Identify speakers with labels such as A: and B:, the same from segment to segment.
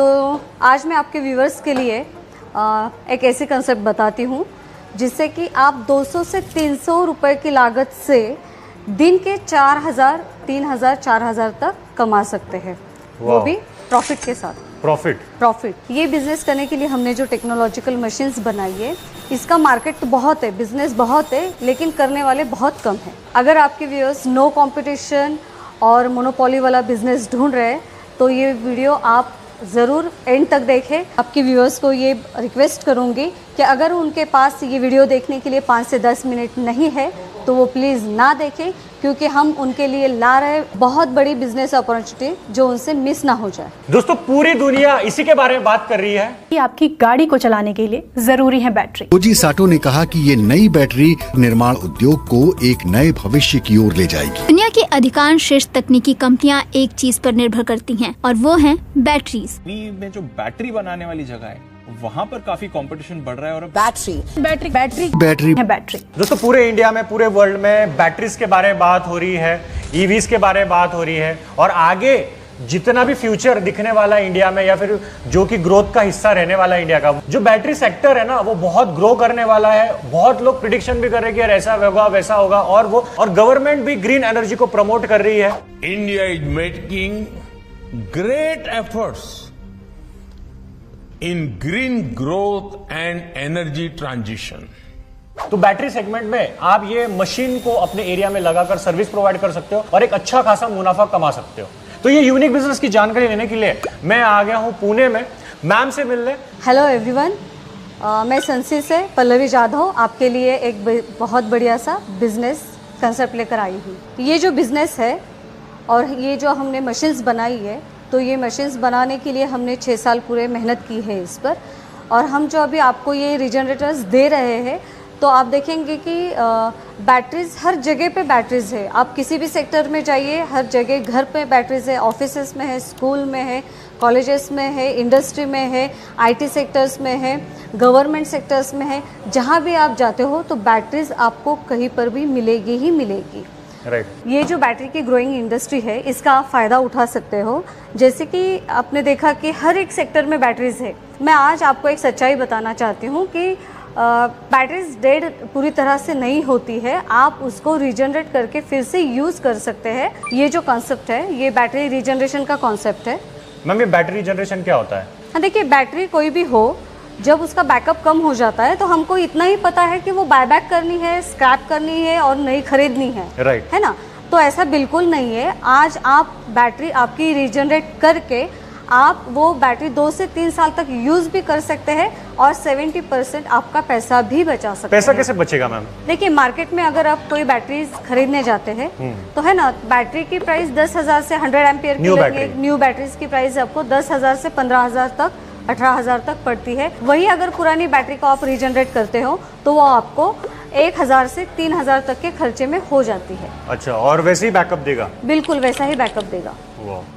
A: तो आज मैं आपके व्यूवर्स के लिए एक ऐसी कंसेप्ट बताती हूँ जिससे कि आप 200 से 300 रुपए की लागत से दिन के 4000, 3000, 4000 तक कमा सकते हैं, वो भी प्रॉफिट के साथ। प्रॉफिट ये बिजनेस करने के लिए हमने जो टेक्नोलॉजिकल मशीन्स बनाई है, इसका मार्केट तो बहुत है, बिजनेस बहुत है, लेकिन करने वाले बहुत कम हैं। अगर आपके व्यूअर्स नो कंपटीशन और मोनोपोली वाला बिजनेस ढूंढ रहे हैं तो ये वीडियो आप ज़रूर एंड तक देखें। आपके व्यूअर्स को ये रिक्वेस्ट करूँगी कि अगर उनके पास ये वीडियो देखने के लिए 5 से 10 मिनट नहीं है तो वो प्लीज़ ना देखें, क्योंकि हम उनके लिए ला रहे बहुत बड़ी बिजनेस अपॉर्चुनिटी जो उनसे मिस ना हो जाए।
B: दोस्तों, पूरी दुनिया इसी के बारे में बात कर रही है
C: कि आपकी गाड़ी को चलाने के लिए जरूरी है बैटरी।
D: कोजी साटो ने कहा कि ये नई बैटरी निर्माण उद्योग को एक नए भविष्य की ओर ले जाएगी।
E: दुनिया की अधिकांश श्रेष्ठ तकनीकी कंपनियां एक चीज पर निर्भर करती हैं और वो है बैटरीज।
F: में जो बैटरी बनाने वाली जगह है वहाँ पर काफी कंपटीशन बढ़ रहा है और
C: बैटरी
B: दोस्तों, पूरे इंडिया में, पूरे वर्ल्ड में बैटरीज के बारे में बात हो रही है, ईवीज के बारे में बात हो रही है, और आगे जितना भी फ्यूचर दिखने वाला है इंडिया में या फिर जो कि ग्रोथ का हिस्सा रहने वाला है इंडिया का, जो बैटरी सेक्टर है ना, वो बहुत ग्रो करने वाला है। बहुत लोग प्रिडिक्शन भी कर रहे हैं कि यार ऐसा होगा वैसा होगा, और गवर्नमेंट भी ग्रीन एनर्जी को प्रमोट कर रही है।
G: India is making great efforts in green growth and energy transition.
B: तो बैटरी सेगमेंट में आप ये मशीन को अपने एरिया में लगाकर सर्विस प्रोवाइड कर सकते हो और एक अच्छा खासा मुनाफा कमा सकते हो। तो ये यूनिक बिजनेस की जानकारी लेने के लिए मैं आ गया हूँ पुणे में मैम से मिलने।
A: हेलो एवरीवन, मैं संसी से पल्लवी जाधव आपके लिए एक बहुत बढ़िया सा बिजनेस कंसेप्ट लेकर आई हूँ। ये जो बिजनेस है और ये जो हमने मशीन्स बनाई है, तो ये मशीन्स बनाने के लिए हमने 6 साल पूरे मेहनत की है इस पर, और हम जो अभी आपको ये रीजनरेटर्स दे रहे हैं तो आप देखेंगे कि बैटरीज हर जगह पे बैटरीज है। आप किसी भी सेक्टर में जाइए, हर जगह घर पे बैटरीज है, ऑफिसेस में है, स्कूल में है, कॉलेजेस में है, इंडस्ट्री में है, आईटी सेक्टर्स में है, गवर्नमेंट सेक्टर्स में है। जहाँ भी आप जाते हो तो बैटरीज आपको कहीं पर भी मिलेगी ही मिलेगी। ये जो बैटरी की ग्रोइंग इंडस्ट्री है, इसका आप फ़ायदा उठा सकते हो। जैसे कि आपने देखा कि हर एक सेक्टर में बैटरीज है। मैं आज आपको एक सच्चाई बताना चाहती हूँ कि बैटरीज डेड पूरी तरह से नहीं होती है, आप उसको रीजनरेट करके फिर से यूज़ कर सकते हैं। ये जो कॉन्सेप्ट है, ये बैटरी रीजनरेशन का कॉन्सेप्ट है।
B: मैम, ये बैटरी रीजनरेशन क्या होता है?
A: हाँ, देखिए, बैटरी कोई भी हो, जब उसका बैकअप कम हो जाता है तो हमको इतना ही पता है कि वो बायबैक करनी है, स्क्रैप करनी है और नई खरीदनी है,
B: राइट,
A: है ना? तो ऐसा बिल्कुल नहीं है। आज आप बैटरी आपकी रीजनरेट करके आप वो बैटरी 2 से 3 साल तक यूज भी कर सकते हैं और 70% आपका पैसा भी बचा सकते हैं।
B: पैसा कैसे बचेगा मैम?
A: देखिए, मार्केट में अगर आप कोई बैटरीज खरीदने जाते हैं तो है ना, बैटरी की प्राइस 10,000 से 100 एम्पियर की न्यू बैटरीज की प्राइस आपको 10,000 से 15,000 तक, 18,000 तक पड़ती है। वही अगर पुरानी बैटरी को आप रीजनरेट करते हो तो वो आपको 1,000 से 3,000 तक के खर्चे में हो जाती है।
B: अच्छा, और वैसे ही बैकअप देगा?
A: बिल्कुल वैसा ही बैकअप देगा।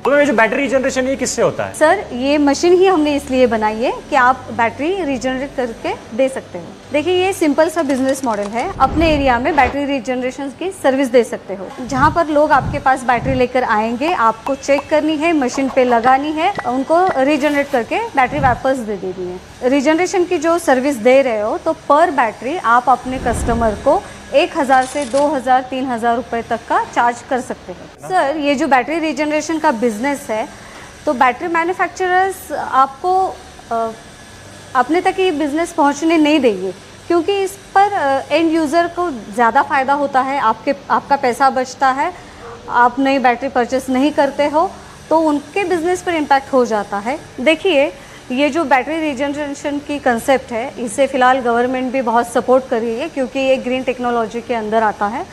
B: तो ये जो बैटरी रीजनरेशन ये किससे होता है?
A: सर, ये मशीन ही हमने इसलिए बनाई है कि आप बैटरी रीजनरेट करके दे सकते हो। देखिए, ये सिंपल सा बिजनेस मॉडल है। अपने एरिया में बैटरी रीजनरेशन की सर्विस दे सकते हो। जहाँ पर लोग आपके पास बैटरी लेकर आएंगे, आपको चेक करनी है, मशीन पे लगानी है, उनको रीजनरेट करके बैटरी वापस दे देनी है। रीजनरेशन की जो सर्विस दे रहे हो तो पर बैटरी आप अपने कस्टमर को 1,000 से 2,000, 3,000 रुपए तक का चार्ज कर सकते हैं। सर, ये जो बैटरी रीजनरेशन का बिजनेस है, तो बैटरी मैन्युफैक्चरर्स आपको अपने तक ये बिजनेस पहुंचने नहीं देंगे, क्योंकि इस पर एंड यूज़र को ज़्यादा फ़ायदा होता है, आपका पैसा बचता है, आप नई बैटरी परचेस नहीं करते हो तो उनके बिजनेस पर इम्पैक्ट हो जाता है। देखिए, ये जो बैटरी रीजनरेशन की कंसेप्ट है, इसे फिलहाल गवर्नमेंट भी बहुत सपोर्ट कर रही है, क्योंकि ये ग्रीन टेक्नोलॉजी के अंदर आता है।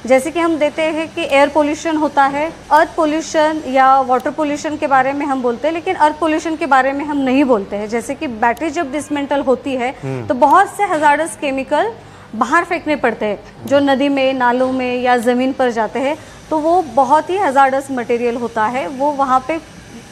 A: जैसे कि हम देते हैं कि एयर पोल्यूशन होता है, अर्थ पोल्यूशन या वाटर पोल्यूशन के बारे में हम बोलते हैं, लेकिन अर्थ पोल्यूशन के बारे में हम नहीं बोलते हैं। जैसे कि बैटरी जब डिसमेंटल होती है तो बहुत से हजार्डस केमिकल बाहर फेंकने पड़ते हैं, जो नदी में, नालों में या ज़मीन पर जाते हैं, तो वो बहुत ही हजार्डस मटेरियल होता है। वो वहाँ पे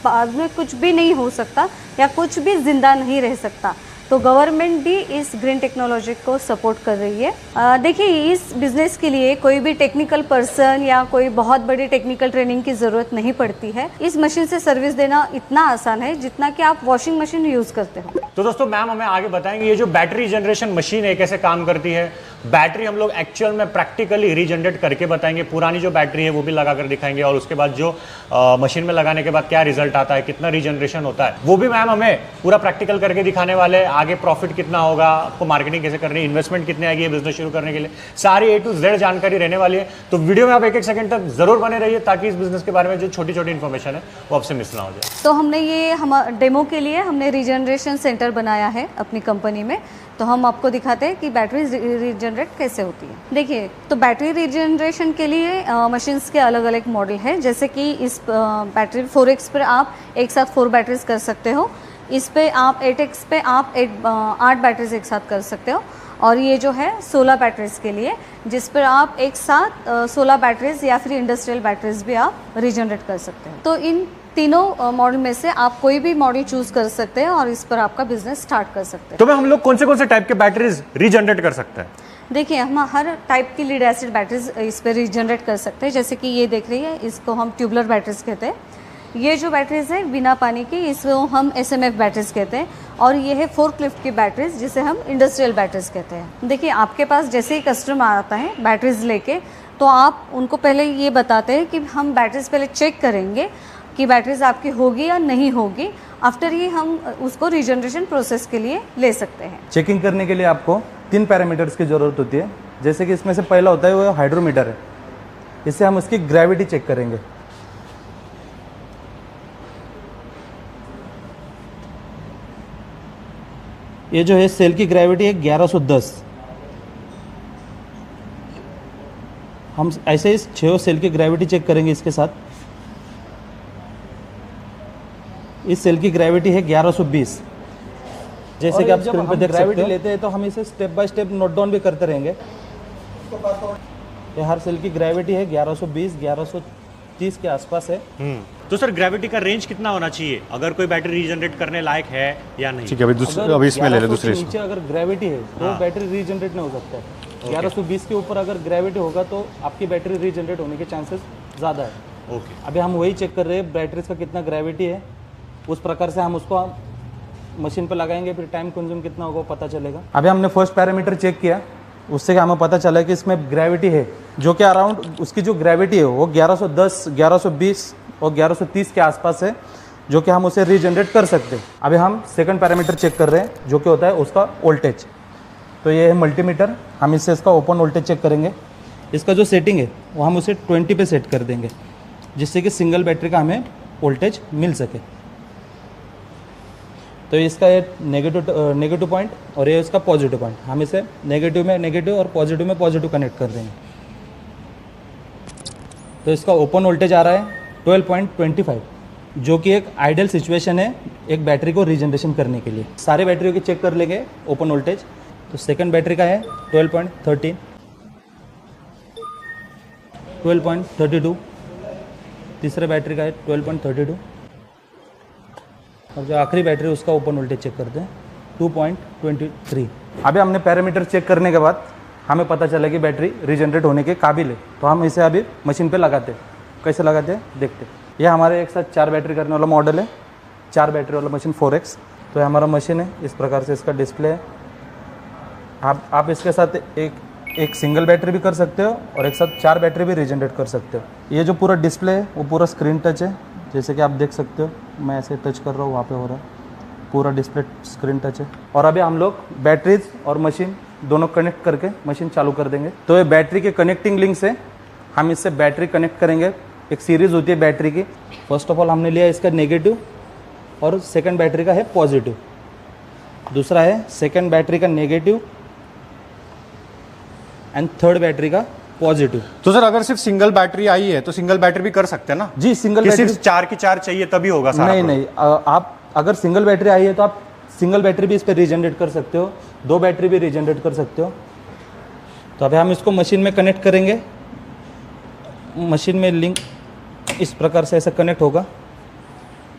A: बाद में कुछ भी नहीं हो सकता या कुछ भी जिंदा नहीं रह सकता। तो गवर्नमेंट भी इस ग्रीन टेक्नोलॉजी को सपोर्ट कर रही है। देखिए, इस बिजनेस के लिए कोई भी टेक्निकल पर्सन या कोई बहुत बड़ी टेक्निकल ट्रेनिंग की ज़रूरत नहीं पड़ती है। इस मशीन से सर्विस देना इतना आसान है जितना कि आप वॉशिंग मशीन यूज़ करते हो।
B: तो दोस्तों, मैम हमें आगे बताएंगे ये जो बैटरी जनरेशन मशीन है कैसे काम करती है। बैटरी हम लोग एक्चुअल में प्रैक्टिकली रीजनरेट करके बताएंगे, पुरानी जो बैटरी है वो भी लगा कर दिखाएंगे, और उसके बाद जो मशीन में लगाने के बाद क्या रिजल्ट आता है, कितना रीजनरेशन होता है, वो भी मैम हमें पूरा प्रैक्टिकल करके दिखाने वाले हैं। आगे प्रॉफिट कितना होगा, आपको मार्केटिंग कैसे करनी है, इन्वेस्टमेंट कितने आएगी ये बिजनेस शुरू करने के लिए, सारी A to Z जानकारी रहने वाली है। तो वीडियो में आप एक सेकंड तक जरूर बने रहिए ताकि इस बिजनेस के बारे में जो छोटी छोटी इन्फॉर्मेशन है वो आपसे मिस ना हो जाए।
A: तो हमने ये डेमो के लिए हमने रीजनरेशन सेंटर बनाया है अपनी कंपनी में। तो हम आपको दिखाते हैं कि बैटरी रीजनरेट कैसे होती है। देखिए, तो बैटरी रीजनरेशन के लिए मशीन्स के अलग अलग मॉडल है। जैसे कि इस बैटरी 4x पर आप एक साथ 4 बैटरीज कर सकते हो। इस पे आप 8x पे आप 8 बैटरीज एक साथ कर सकते हो। और ये जो है 16 बैटरीज के लिए, जिस पर आप एक साथ 16 बैटरीज या फिर इंडस्ट्रियल बैटरीज भी आप रीजनरेट कर सकते हो। तो इन तीनों मॉडल में से आप कोई भी मॉडल चूज कर सकते हैं और इस पर आपका बिजनेस स्टार्ट कर सकते हैं।
B: तो मैं हम लोग कौन से टाइप के बैटरीज रीजनरेट कर सकते हैं?
A: देखिए, हम हर टाइप की लीड एसिड बैटरीज इस पर रीजनरेट कर सकते हैं। जैसे कि ये देख रही है, इसको हम ट्यूबुलर बैटरीज कहते हैं। ये जो बैटरीज है बिना पानी की, इसको हम SMF बैटरीज कहते हैं। और ये है फोर्कलिफ्ट की बैटरीज, जिसे हम इंडस्ट्रियल बैटरीज कहते हैं। देखिए, आपके पास जैसे ही कस्टमर आता है बैटरीज लेके, तो आप उनको पहले ये बताते हैं कि हम बैटरीज पहले चेक करेंगे कि बैटरीज आपकी होगी या नहीं होगी। आफ्टर ये हम उसको रीजनरेशन प्रोसेस के लिए ले सकते हैं।
H: चेकिंग करने के लिए आपको 3 पैरामीटर्स की ज़रूरत होती है। जैसे कि इसमें से पहला होता है वो हाइड्रोमीटर है। इससे हम उसकी ग्रेविटी चेक करेंगे। ये जो है सेल की ग्रेविटी है 1110। हम ऐसे इस 6 सेल की ग्रेविटी चेक करेंगे। इसके साथ इस सेल की ग्रेविटी है 1120। जैसे कि आप स्क्रीन पर देख सकते हैं, लेते हैं तो हम इसे step by step note down भी करते रहेंगे। ये हर सेल की ग्रेविटी है 1120 1130 के आसपास है।
B: तो सर, ग्रेविटी का रेंज कितना होना चाहिए अगर कोई बैटरी रीजनरेट करने लायक है या नहीं?
H: ठीक है, अभी इसमें ले ले दूसरे नीचे अगर ग्रेविटी है तो बैटरी रीजनरेट नहीं हो सकता है। 1120 के ऊपर अगर ग्रेविटी होगा तो आपकी बैटरी रीजनरेट होने के चांसेस ज़्यादा है।
B: ओके,
H: अभी हम वही चेक कर रहे हैं बैटरीज का कितना ग्रेविटी है, उस प्रकार से हम उसको मशीन पर लगाएंगे। फिर टाइम कंज्यूम कितना होगा पता चलेगा। अभी हमने फर्स्ट पैरामीटर चेक किया, उससे हमें पता चला कि इसमें ग्रेविटी है जो कि अराउंड उसकी जो ग्रेविटी है वो 1110 1120 और 1130 के आसपास है, जो कि हम उसे रीजनरेट कर सकते हैं। अभी हम सेकंड पैरामीटर चेक कर रहे हैं जो कि होता है उसका वोल्टेज। तो ये है मल्टीमीटर। हम इससे इसका ओपन वोल्टेज चेक करेंगे। इसका जो सेटिंग है वो हम उसे 20 पे सेट कर देंगे, जिससे कि सिंगल बैटरी का हमें वोल्टेज मिल सके। तो इसका ये नेगेटिव पॉइंट और ये इसका पॉजिटिव पॉइंट, हम इसे नेगेटिव में नेगेटिव और पॉजिटिव में पॉजिटिव कनेक्ट कर देंगे। तो इसका ओपन वोल्टेज आ रहा है 12.25, जो कि एक आइडियल सिचुएशन है एक बैटरी को रीजनरेशन करने के लिए। सारे बैटरियों की चेक कर लेंगे ओपन वोल्टेज। तो सेकंड बैटरी का है 12.13, 12.32, तीसरे बैटरी का है 12.32 और जो आखिरी बैटरी उसका ओपन वोल्टेज चेक करते हैं 2.23। अभी हमने पैरामीटर चेक करने के बाद हमें पता चला कि बैटरी रीजनरेट होने के काबिल है। तो हम इसे अभी मशीन पे लगाते हैं। कैसे लगाते हैं देखते हैं। ये हमारे एक साथ 4 बैटरी करने वाला मॉडल है, 4 बैटरी वाला मशीन 4x। तो ये हमारा मशीन है, इस प्रकार से इसका डिस्प्ले है। आप इसके साथ एक सिंगल बैटरी भी कर सकते हो और एक साथ 4 बैटरी भी रीजनरेट कर सकते हो। ये जो पूरा डिस्प्ले है वो पूरा स्क्रीन टच है, जैसे कि आप देख सकते हो। मैं ऐसे टच कर रहा हूँ, वहाँ पे हो रहा है, पूरा डिस्प्ले स्क्रीन टच है। और अभी हम लोग बैटरीज और मशीन दोनों कनेक्ट करके मशीन चालू कर देंगे। तो ये बैटरी के कनेक्टिंग लिंक से हम इससे बैटरी कनेक्ट करेंगे। एक सीरीज़ होती है बैटरी की। फर्स्ट ऑफ ऑल हमने लिया इसका नेगेटिव और सेकंड बैटरी का है पॉजिटिव। दूसरा है सेकंड बैटरी का नेगेटिव एंड थर्ड बैटरी का पॉजिटिव।
B: तो सर, अगर सिर्फ सिंगल बैटरी आई है तो सिंगल बैटरी भी कर सकते हैं ना?
H: जी, सिंगल बैटरी
B: सिर्फ 4 की 4 चाहिए तभी होगा सारा?
H: नहीं, आप अगर सिंगल बैटरी आई है तो आप सिंगल बैटरी भी इस पर रीजनरेट कर सकते हो, 2 बैटरी भी रीजनरेट कर सकते हो। तो अभी हम इसको मशीन में कनेक्ट करेंगे। मशीन में लिंक इस प्रकार से ऐसा कनेक्ट होगा।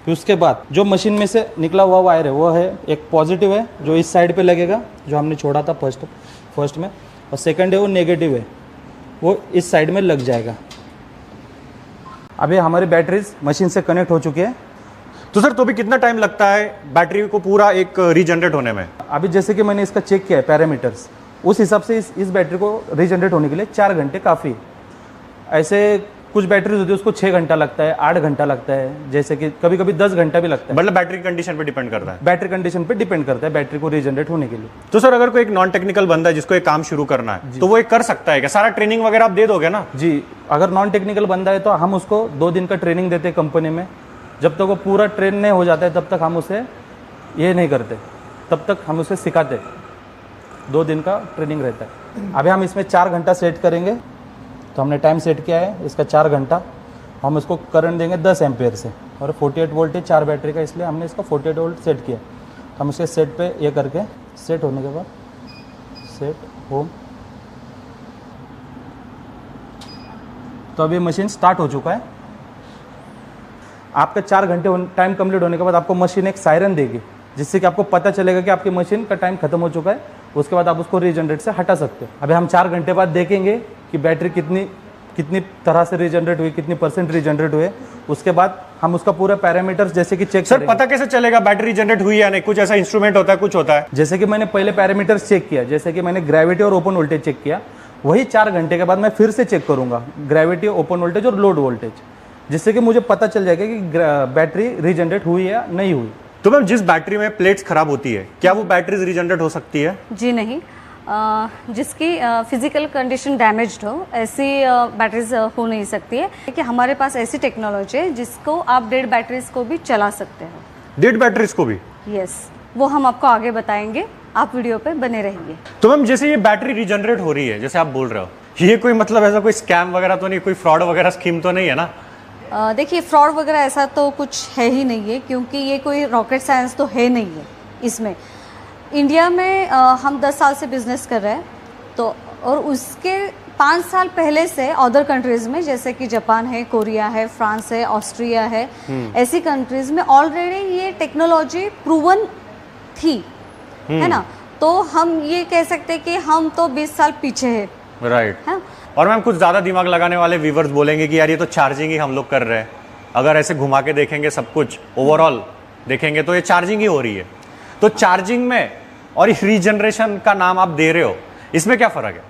H: फिर उसके बाद जो मशीन में से निकला हुआ वायर है वो है एक पॉजिटिव है जो इस साइड पे लगेगा, जो हमने छोड़ा था फर्स्ट में, और सेकंड है वो नेगेटिव है, वो इस साइड में लग जाएगा। अभी हमारी बैटरीज मशीन से कनेक्ट हो चुकी है।
B: तो सर तो भी कितना टाइम लगता है बैटरी को पूरा एक रीजनरेट होने में?
H: अभी जैसे कि मैंने इसका चेक किया है पैरामीटर्स, उस हिसाब से इस बैटरी को रीजनरेट होने के लिए 4 घंटे काफ़ी। ऐसे कुछ बैटरीज होती है उसको 6 घंटा लगता है, 8 घंटा लगता है, जैसे कि कभी कभी 10 घंटा भी लगता है।
B: मतलब बैटरी कंडीशन पे डिपेंड करता है?
H: बैटरी कंडीशन पे डिपेंड करता है बैटरी को रीजनरेट होने के लिए।
B: तो सर अगर कोई एक नॉन टेक्निकल बंदा है जिसको एक काम शुरू करना है तो वो एक कर सकता है क्या? सारा ट्रेनिंग वगैरह आप दे दोगे ना?
H: जी, अगर नॉन टेक्निकल बंदा है तो हम उसको 2 दिन का ट्रेनिंग देते हैं कंपनी में। जब तक वो पूरा ट्रेन नहीं हो जाता है तब तक हम उसे ये नहीं करते, तब तक हम उसे सिखाते। 2 दिन का ट्रेनिंग रहता है। अभी हम इसमें 4 घंटा सेट करेंगे, तो हमने टाइम सेट किया है इसका 4 घंटा। हम इसको करंट देंगे 10 एम्पेयर से, और 48 वोल्ट है 4 बैटरी का, इसलिए हमने इसका 48 वोल्ट सेट किया। तो हम इसके सेट पे ये करके, सेट होने के बाद सेट होम, तो अभी मशीन स्टार्ट हो चुका है। आपका 4 घंटे टाइम कंप्लीट होने के बाद आपको मशीन एक सायरन देगी, जिससे कि आपको पता चलेगा कि आपकी मशीन का टाइम खत्म हो चुका है। उसके बाद आप उसको रीजनरेट से हटा सकते हो। अभी हम 4 घंटे बाद देखेंगे कि बैटरी कितनी तरह से रीजनरेट हुई, कितनी % रीजनरेट हुए। उसके बाद हम उसका पूरा पैरामीटर्स जैसे कि चेक
B: सर पता कैसे चलेगा बैटरी रीजनरेट हुई या नहीं? कुछ ऐसा इंस्ट्रूमेंट होता है, कुछ होता है?
H: जैसे कि मैंने पहले पैरामीटर्स चेक किया, जैसे कि मैंने ग्रेविटी और ओपन वोल्टेज चेक किया, वही 4 घंटे के बाद मैं फिर से चेक करूंगा ग्रेविटी, ओपन वोल्टेज और लोड वोल्टेज, जिससे कि मुझे पता चल जाएगा कि बैटरी रीजनरेट हुई या नहीं हुई।
B: तो मैम जिस बैटरी में प्लेट्स खराब होती है, क्या वो बैटरीज रीजनरेट हो सकती है?
A: जी नहीं, जिसकी फिजिकल कंडीशन डैमेज्ड हो ऐसी बैटरीज हो नहीं सकती है। कि हमारे पास ऐसी टेक्नोलॉजी है जिसको आप डेड बैटरीज को भी चला सकते हो।
B: डेड बैटरीज को भी?
A: यस, वो हम आपको आगे बताएंगे, आप वीडियो पे बने रहिए।
B: तो मैम जैसे ये बैटरी रीजनरेट हो रही है, जैसे आप बोल रहे हो, ये कोई मतलब ऐसा कोई स्कैम वगैरह तो नहीं, कोई फ्रॉड वगैरह स्कीम तो नहीं है ना?
A: देखिए, फ्रॉड वगैरह ऐसा तो कुछ है ही नहीं है, क्योंकि ये कोई रॉकेट साइंस तो है नहीं है इसमें। इंडिया में हम 10 साल से बिजनेस कर रहे हैं, तो और उसके 5 साल पहले से अदर कंट्रीज में, जैसे कि जापान है, कोरिया है, फ्रांस है, ऑस्ट्रिया है, ऐसी कंट्रीज में ऑलरेडी ये टेक्नोलॉजी प्रूवन थी, है ना? तो हम ये कह सकते हैं कि हम तो 20 साल पीछे है।
B: राइट। और मैम कुछ ज़्यादा दिमाग लगाने वाले व्यूवर्स बोलेंगे कि यार ये तो चार्जिंग ही हम लोग कर रहे हैं, अगर ऐसे घुमा के देखेंगे सब कुछ ओवरऑल देखेंगे तो ये चार्जिंग ही हो रही है। तो चार्जिंग में और इस रीजनरेशन का नाम आप दे रहे हो, इसमें क्या फ़र्क है?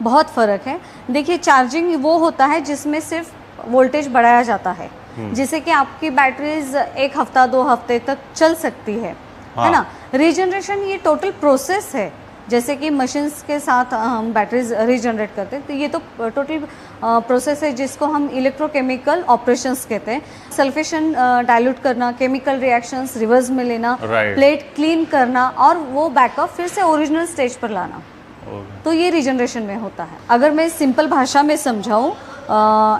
A: बहुत फ़र्क है। देखिए, चार्जिंग वो होता है जिसमें सिर्फ वोल्टेज बढ़ाया जाता है, जिससे कि आपकी बैटरीज 1 हफ्ता 2 हफ्ते तक चल सकती है ना? रीजनरेशन ये टोटल प्रोसेस है, जैसे कि मशीन्स के साथ हम बैटरीज रीजनरेट करते हैं, तो ये तो टोटल प्रोसेस है जिसको हम इलेक्ट्रोकेमिकल ऑपरेशंस कहते हैं। सल्फेशन डाइल्यूट करना, केमिकल रिएक्शंस रिवर्स में लेना, प्लेट क्लीन करना और वो बैकअप फिर से ओरिजिनल स्टेज पर लाना, तो ये रीजनरेशन में होता है। अगर मैं सिंपल भाषा में समझाऊँ,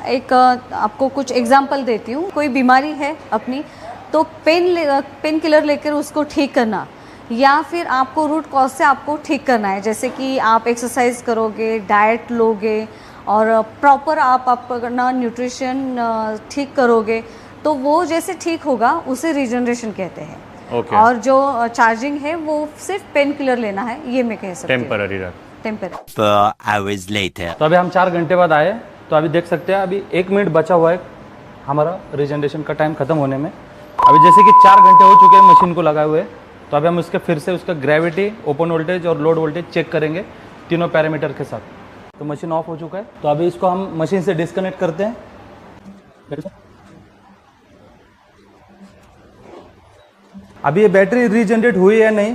A: एक आपको कुछ एग्जाम्पल देती हूँ। कोई बीमारी है अपनी, तो पेन किलर लेकर उसको ठीक करना, या फिर आपको रूट कॉज से आपको ठीक करना है, जैसे कि आप एक्सरसाइज करोगे, डाइट लोगे और प्रॉपर आप अपना न्यूट्रिशन ठीक करोगे, तो वो जैसे ठीक होगा उसे रीजनरेशन कहते हैं। और जो चार्जिंग है वो सिर्फ पेन किलर लेना है, ये मैं कह सकती हूँ, टेम्पररी।
H: तो अभी हम 4 घंटे बाद आए, तो अभी देख सकते हैं अभी 1 मिनट बचा हुआ है हमारा रीजनरेशन का टाइम खत्म होने में। अभी जैसे कि 4 घंटे हो चुके हैं मशीन को लगाए हुए, तो अभी हम उसके फिर से उसका ग्रेविटी, ओपन वोल्टेज और लोड वोल्टेज चेक करेंगे तीनों पैरामीटर के साथ। तो मशीन ऑफ हो चुका है, तो अभी इसको हम मशीन से डिस्कनेक्ट करते हैं। अभी ये बैटरी रीजनरेट हुई है नहीं,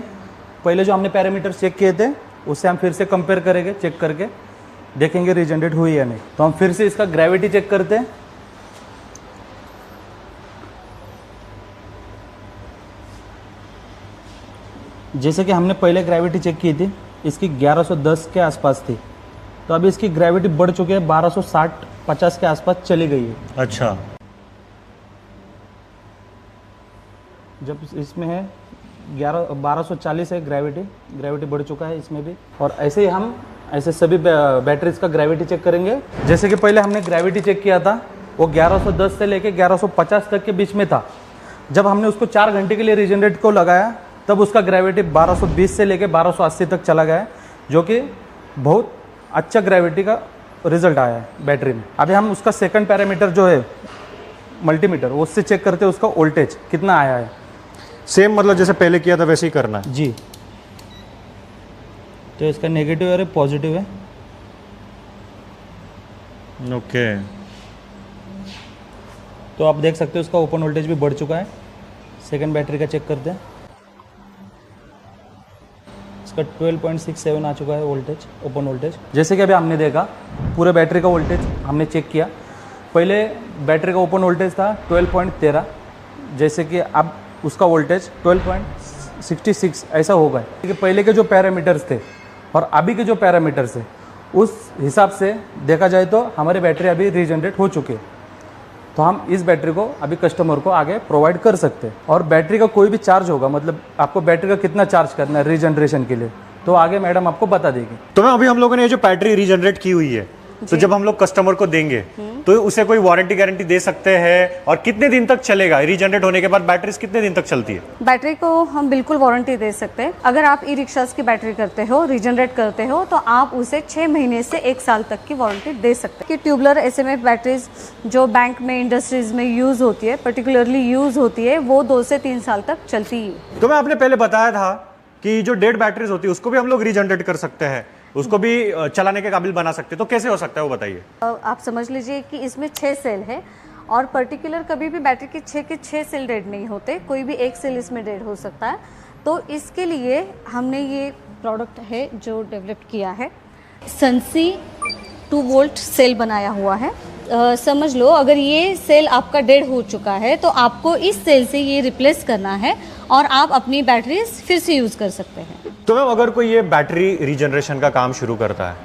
H: पहले जो हमने पैरामीटर चेक किए थे उससे हम फिर से कंपेयर करेंगे, चेक करके देखेंगे रीजनरेट हुई है नहीं। तो हम फिर से इसका ग्रेविटी चेक करते हैं। जैसे कि हमने पहले ग्रेविटी चेक की थी, इसकी 1110 के आसपास थी, तो अभी इसकी ग्रेविटी बढ़ चुकी है, 1260-50 के आसपास चली गई है।
B: अच्छा,
H: जब इसमें है 1240 है ग्रेविटी बढ़ चुका है इसमें भी। और ऐसे ही हम ऐसे सभी बैटरीज का ग्रेविटी चेक करेंगे। जैसे कि पहले हमने ग्रेविटी चेक किया था, वो 1110 से लेके 1150 तक के बीच में था। जब हमने उसको 4 घंटे के लिए रीजनरेट को लगाया तब उसका ग्रेविटी 1220 से लेके 1280 तक चला गया है, जो कि बहुत अच्छा ग्रेविटी का रिजल्ट आया है बैटरी में। अभी हम उसका सेकंड पैरामीटर जो है मल्टीमीटर, उससे चेक करते हैं उसका वोल्टेज कितना आया है।
B: सेम मतलब जैसे पहले किया था वैसे ही करना है
H: जी। तो इसका नेगेटिव है, पॉजिटिव है।
B: ओके।
H: तो आप देख सकते हो उसका ओपन वोल्टेज भी बढ़ चुका है। सेकंड बैटरी का चेक करते हैं, इसका 12.67 आ चुका है वोल्टेज, ओपन वोल्टेज। जैसे कि अभी हमने देखा पूरे बैटरी का वोल्टेज हमने चेक किया। पहले बैटरी का ओपन वोल्टेज था 12.13, जैसे कि अब उसका वोल्टेज 12.66 ऐसा होगा। क्योंकि पहले के जो पैरामीटर्स थे और अभी के जो पैरामीटर्स है उस हिसाब से देखा जाए तो हमारे बैटरी अभी रीजनरेट हो चुके हैं। तो हम इस बैटरी को अभी कस्टमर को आगे प्रोवाइड कर सकते हैं। और बैटरी का कोई भी चार्ज होगा, मतलब आपको बैटरी का कितना चार्ज करना है रीजनरेशन के लिए, तो आगे मैडम आपको बता देगी।
B: तो मैम अभी हम लोगों ने ये जो बैटरी रीजनरेट की हुई है, तो जब हम लोग कस्टमर को देंगे तो उसे कोई वारंटी गारंटी दे सकते हैं, और कितने दिन तक चलेगा? रीजनरेट होने के बाद बैटरी कितने दिन तक चलती है?
A: बैटरी को हम बिल्कुल वारंटी दे सकते हैं। अगर आप ई रिक्शास की बैटरी करते हो, रीजनरेट करते हो, तो आप उसे 6 महीने से 1 साल तक की वारंटी दे सकते हैं। कि ट्यूबलर एसएमएफ बैटरीज जो बैंक में, इंडस्ट्रीज में यूज होती है, पर्टिकुलरली यूज होती है, वो 2 से 3 साल तक चलती है।
B: तो मैं आपने पहले बताया था कि जो डेड बैटरीज होती है उसको भी हम लोग रीजनरेट कर सकते हैं, उसको भी चलाने के काबिल बना सकते हैं। तो कैसे हो सकता है वो बताइए।
A: आप समझ लीजिए कि इसमें 6 सेल है, और पर्टिकुलर कभी भी बैटरी के 6 सेल डेड नहीं होते, कोई भी एक सेल इसमें डेड हो सकता है। तो इसके लिए हमने ये प्रोडक्ट है जो डेवलप किया है, सनसी 2 वोल्ट सेल बनाया हुआ है। समझ लो अगर ये सेल आपका डेड हो चुका है तो आपको इस सेल से ये रिप्लेस करना है और आप अपनी बैटरीज फिर से यूज कर सकते हैं।
B: तो मैम अगर कोई ये बैटरी रीजनरेशन का काम शुरू करता है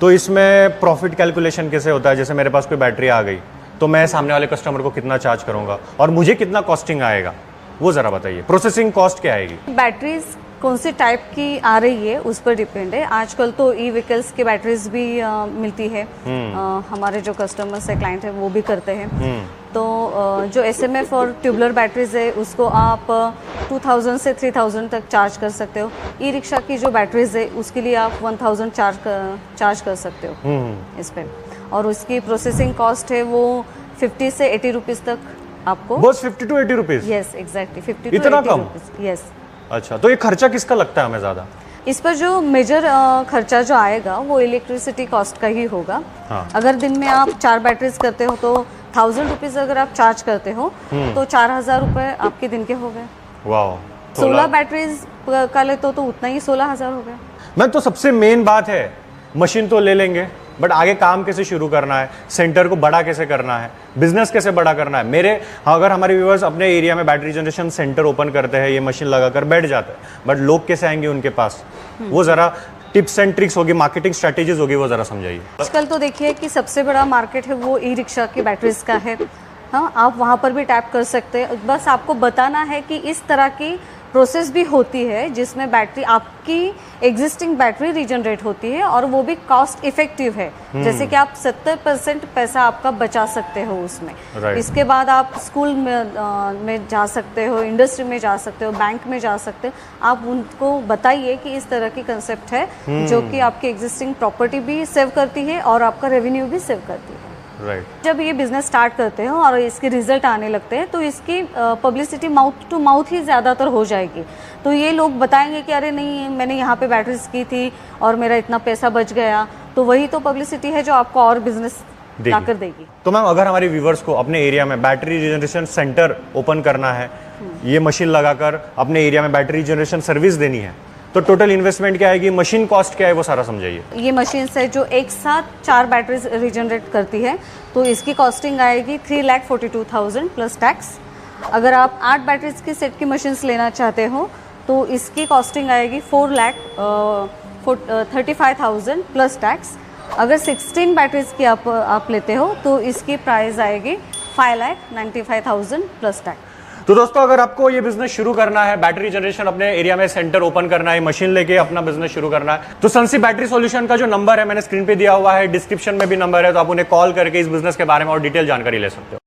B: तो इसमें प्रॉफिट कैलकुलेशन कैसे होता है? जैसे मेरे पास कोई बैटरी आ गई तो मैं सामने वाले कस्टमर को कितना चार्ज करूंगा और मुझे कितना कॉस्टिंग आएगा, वो जरा बताइए। प्रोसेसिंग कॉस्ट क्या आएगी?
A: बैटरीज कौन सी टाइप की आ रही है उस पर डिपेंड है। आजकल तो ई व्हीकल्स की बैटरीज भी मिलती है, हमारे जो कस्टमर्स है, क्लाइंट है, वो भी करते हैं। तो जो एसएमएफ और ट्यूबलर बैटरीज है उसको आप 2000 से 3000 तक चार्ज कर सकते हो। ई रिक्शा की जो बैटरीज है उसके लिए आप 1000 चार्ज कर सकते हो इस पे। और उसकी प्रोसेसिंग कॉस्ट है वो 50 से 80 रुपीज़ तक आपको।
B: बस 50 to 80 रुपीज़?
A: यस एग्जैक्टली 50
B: इतना
A: to 80
B: कम?
A: रुपीज़। यस।
B: अच्छा, तो ये खर्चा किसका लगता है हमें ज़्यादा?
A: इस पर जो मेजर खर्चा जो आएगा वो इलेक्ट्रिसिटी कॉस्ट का ही होगा।
B: हाँ।
A: अगर दिन में आप 4 बैटरीज करते हो तो 1000 रुपीज़ अगर आप चार्ज करते हो तो 4000 रुपये आपके दिन के हो गए।
B: वाह।
A: 16 बैटरीज का ले तो उतना ही 16000 हो गया।
B: मैं तो सबसे मेन बात है, मशीन तो ले लेंगे बट आगे काम कैसे शुरू करना है, सेंटर को बड़ा कैसे करना है, बिजनेस कैसे बड़ा करना है। अगर हमारे व्यूअर्स अपने एरिया में बैटरी जनरेशन सेंटर ओपन करते हैं, ये मशीन लगाकर बैठ जाते हैं, बट लोग कैसे आएंगे उनके पास, वो जरा टिप्स एंड ट्रिक्स होगी, मार्केटिंग स्ट्रेटेजीज होगी, वो जरा समझाइए।
A: आजकल तो देखिए कि सबसे बड़ा मार्केट है वो ई रिक्शा की बैटरीज का है। हाँ, आप वहाँ पर भी टैप कर सकते हैं। बस आपको बताना है कि इस तरह की प्रोसेस भी होती है जिसमें बैटरी, आपकी एग्जिस्टिंग बैटरी रीजनरेट होती है और वो भी कॉस्ट इफेक्टिव है। जैसे कि आप 70% पैसा आपका बचा सकते हो उसमें। इसके बाद आप स्कूल में जा सकते हो, इंडस्ट्री में जा सकते हो, बैंक में जा सकते हो। आप उनको बताइए कि इस तरह की कंसेप्ट है जो कि आपकी एग्जिस्टिंग प्रॉपर्टी भी सेव करती है और आपका रेवेन्यू भी सेव करती है। जब ये बिजनेस स्टार्ट करते हो और इसके रिजल्ट आने लगते हैं तो इसकी पब्लिसिटी माउथ टू माउथ ही ज़्यादातर हो जाएगी। तो ये लोग बताएंगे कि अरे नहीं, मैंने यहाँ पे बैटरीज की थी और मेरा इतना पैसा बच गया। तो वही तो पब्लिसिटी है जो आपको और बिजनेस लाकर देगी।
B: तो मैम अगर हमारे व्यूवर्स को अपने एरिया में बैटरी रिजनरेशन सेंटर ओपन करना है, ये मशीन लगाकर अपने एरिया में बैटरी जनरेशन सर्विस देनी है, तो टोटल इन्वेस्टमेंट क्या आएगी, मशीन कॉस्ट क्या है, वो सारा समझाइए। ये
A: मशीन है जो एक साथ 4 बैटरीज रीजनरेट करती है, तो इसकी कॉस्टिंग आएगी 3,42,000 प्लस टैक्स। अगर आप 8 बैटरीज की सेट की मशीन्स लेना चाहते हो तो इसकी कॉस्टिंग आएगी 4,35,000 प्लस टैक्स। अगर 16 बैटरीज की आप लेते हो तो इसकी प्राइस आएगी 5,95,000 प्लस टैक्स।
B: तो दोस्तों अगर आपको ये बिजनेस शुरू करना है, बैटरी जनरेशन अपने एरिया में सेंटर ओपन करना है, मशीन लेके अपना बिजनेस शुरू करना है, तो सनसी बैटरी सॉल्यूशन का जो नंबर है मैंने स्क्रीन पे दिया हुआ है, डिस्क्रिप्शन में भी नंबर है, तो आप उन्हें कॉल करके इस बिजनेस के बारे में और डिटेल जानकारी ले सकते हो।